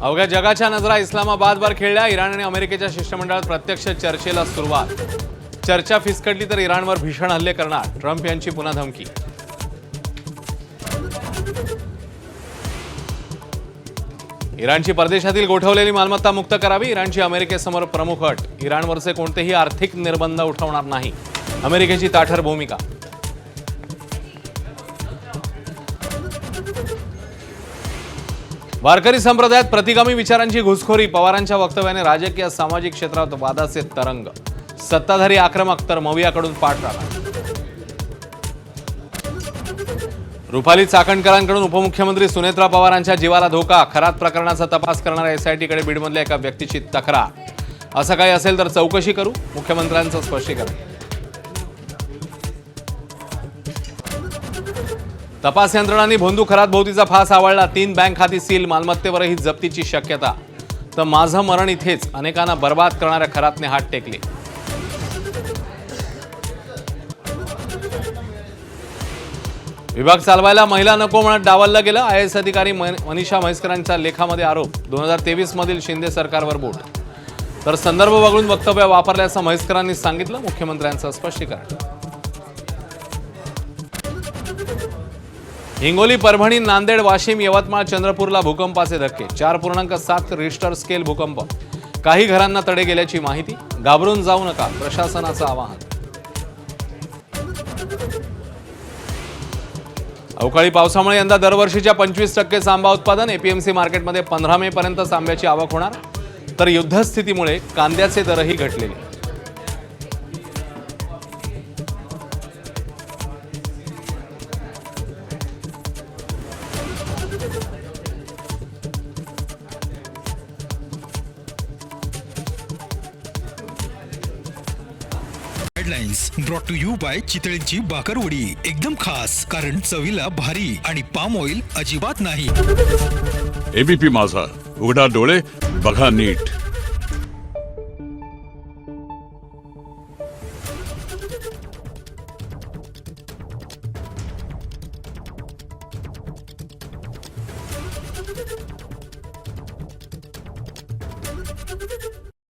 अवघ्या जगाच्या नजरा इस्लामाबादवर खेळल्या। इराण आणि अमेरिकेच्या शिष्टमंडळात प्रत्यक्ष चर्चेला सुरुवात। चर्चा फिसकटली तर इराणवर भीषण हल्ले करणार, ट्रम्प यांची पुन्हा धमकी। इराणची परदेशातील गोठवलेली मालमत्ता मुक्त करावी, इराणची अमेरिकेसमोर प्रमुख अट। इराणवरचे कोणतेही आर्थिक निर्बंध उठवणार नाही, अमेरिकेची ताठर भूमिका। वारकरी संप्रदायात प्रतिगामी विचारांची घुसखोरी, पवारांच्या वक्तव्याने राजकीय सामाजिक क्षेत्रात वादाचे तरंग। सत्ताधारी आक्रमक तर मवियाकडून पाठराखण। रुपाली चाकणकरांकडून उपमुख्यमंत्री सुनेत्रा पवारांच्या जीवाला धोका, खरात प्रकरणाचा तपास करणाऱ्या एसआयटीकडे बीडमधल्या एका व्यक्तीची तक्रार। असं काही असेल तर चौकशी करू, मुख्यमंत्र्यांचं स्पष्टीकरण। तपास यंत्रणांनी भोंदू खरात भोवतीचा फास आवळला, 3 बँक खाती सील, मालमत्तेवरही जप्तीची शक्यता। तर माझं मरण इथेच, अनेकांना बर्बाद करणाऱ्या खरातने हात टेकले। विभाग चालवायला महिला नको म्हणत डावललं गेलं, आयएएस अधिकारी मनीषा म्हैसकरांच्या लेखामध्ये आरोप। 2023 मधील शिंदे सरकारवर बोट, तर संदर्भ वगळून वक्तव्य वापरल्याचं म्हैसकरांनी सांगितलं, मुख्यमंत्र्यांचं स्पष्टीकरण। हिंगोली, परभणी, नांदेड, वाशिम, यवतमाळ, चंद्रपूरला भूकंपाचे धक्के। 4.7 रिश्टर स्केल भूकंप, काही घरांना तडे गेल्याची माहिती। घाबरून जाऊ नका, प्रशासनाचं आवाहन। अवकाळी पावसामुळे यंदा दरवर्षीच्या 25% आंबा उत्पादन। एपीएमसी मार्केटमध्ये 15 मे पर्यंतच आंब्याची आवक होणार, तर युद्धस्थितीमुळे कांद्याचे दरही घटलेले। Headlines brought to you by चितळेंची बाकरवडी, एकदम खास, कारण चवीला भारी आणि पाम ऑइल अजिबात नाही। एबीपी माझा, उघडा डोळे बघा नीट।